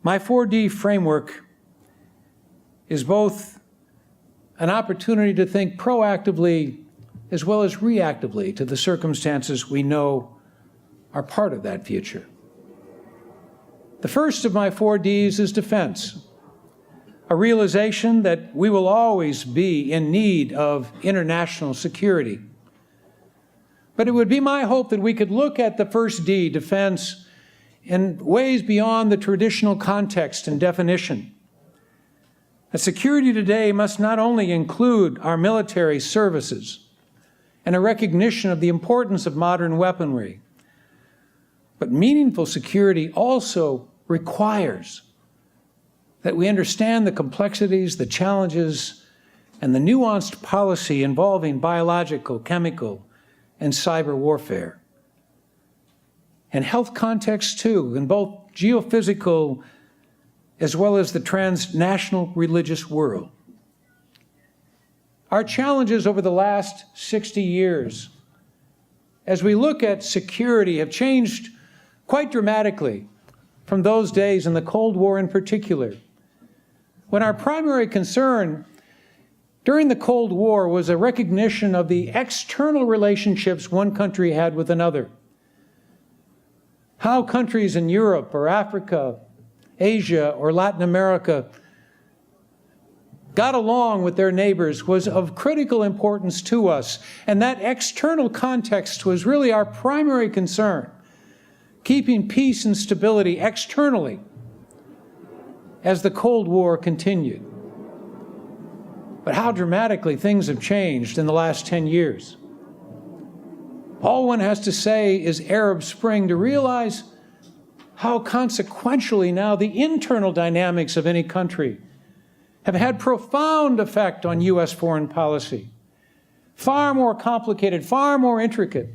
My 4D framework is both an opportunity to think proactively as well as reactively to the circumstances we know are part of that future. The first of my 4Ds is defense, a realization that we will always be in need of international security. But it would be my hope that we could look at the first D, defense, in ways beyond the traditional context and definition. That security today must not only include our military services and a recognition of the importance of modern weaponry, but meaningful security also requires that we understand the complexities, the challenges, and the nuanced policy involving biological, chemical, and cyber warfare. And health contexts too, in both geophysical as well as the transnational religious world. Our challenges over the last 60 years, as we look at security, have changed quite dramatically from those days in the Cold War in particular, when our primary concern during the Cold War was a recognition of the external relationships one country had with another. How countries in Europe or Africa, Asia or Latin America got along with their neighbors was of critical importance to us, and that external context was really our primary concern, keeping peace and stability externally as the Cold War continued. But how dramatically things have changed in the last 10 years. All one has to say is Arab Spring to realize how consequentially now the internal dynamics of any country have had profound effect on U.S. foreign policy. Far more complicated, far more intricate,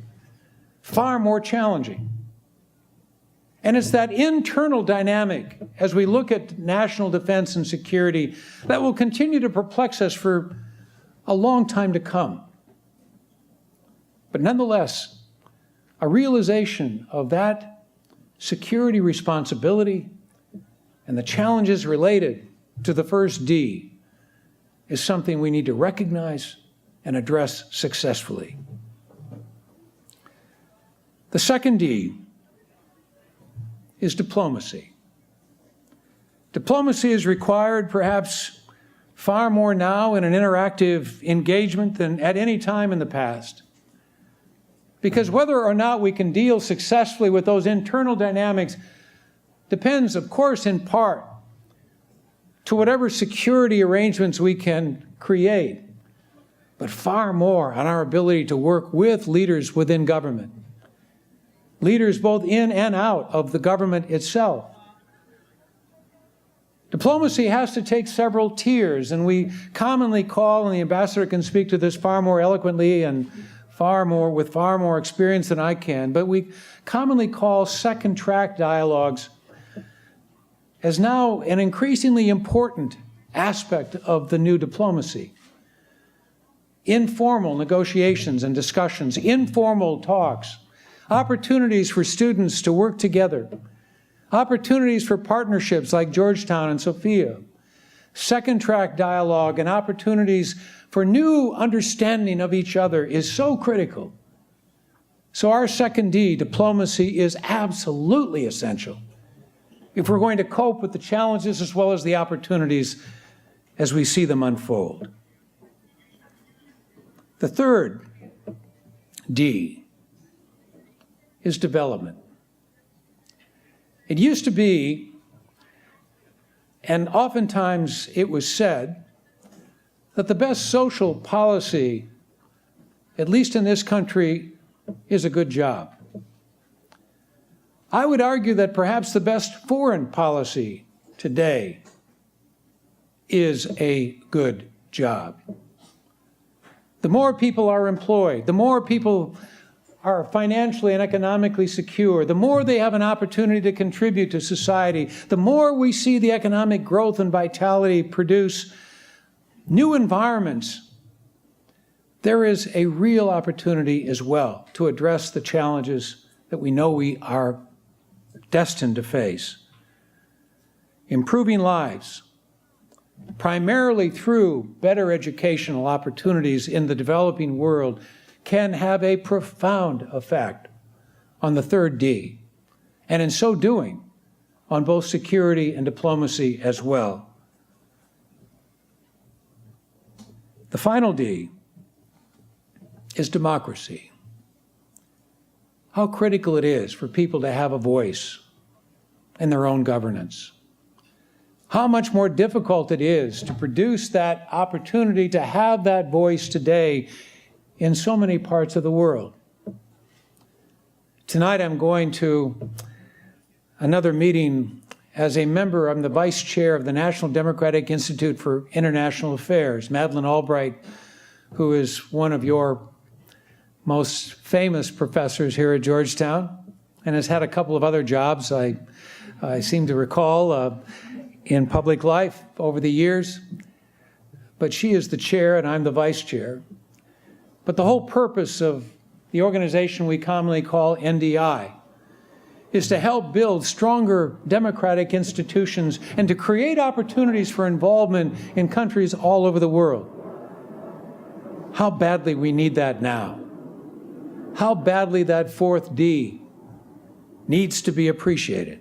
far more challenging. And it's that internal dynamic, as we look at national defense and security, that will continue to perplex us for a long time to come. But nonetheless, a realization of that security responsibility and the challenges related to the first D is something we need to recognize and address successfully. The second D is diplomacy. Diplomacy is required perhaps far more now in an interactive engagement than at any time in the past. Because whether or not we can deal successfully with those internal dynamics depends, of course, in part to whatever security arrangements we can create, but far more on our ability to work with leaders within government, leaders both in and out of the government itself. Diplomacy has to take several tiers, and we commonly call, and the ambassador can speak to this far more eloquently and with far more experience than I can, but we commonly call second track dialogues as now an increasingly important aspect of the new diplomacy. Informal negotiations and discussions, informal talks, opportunities for students to work together, opportunities for partnerships like Georgetown and Sophia, second track dialogue and opportunities for new understanding of each other is so critical. So our second D, diplomacy, is absolutely essential if we're going to cope with the challenges as well as the opportunities as we see them unfold. The third D is development. It used to be, and oftentimes it was said, that the best social policy, at least in this country, is a good job. I would argue that perhaps the best foreign policy today is a good job. The more people are employed, the more people are financially and economically secure, the more they have an opportunity to contribute to society, the more we see the economic growth and vitality produce new environments, there is a real opportunity as well to address the challenges that we know we are destined to face. improving lives, primarily through better educational opportunities in the developing world, can have a profound effect on the third D, and in so doing, on both security and diplomacy as well. The final D is democracy. How critical it is for people to have a voice in their own governance. How much more difficult it is to produce that opportunity to have that voice today in so many parts of the world. Tonight I'm going to another meeting as a member. I'm the vice chair of the National Democratic Institute for International Affairs. Madeleine Albright, who is one of your most famous professors here at Georgetown and has had a couple of other jobs, I seem to recall, in public life over the years. But she is the chair and I'm the vice chair. But the whole purpose of the organization we commonly call NDI is to help build stronger democratic institutions and to create opportunities for involvement in countries all over the world. How badly we need that now. How badly that fourth D needs to be appreciated.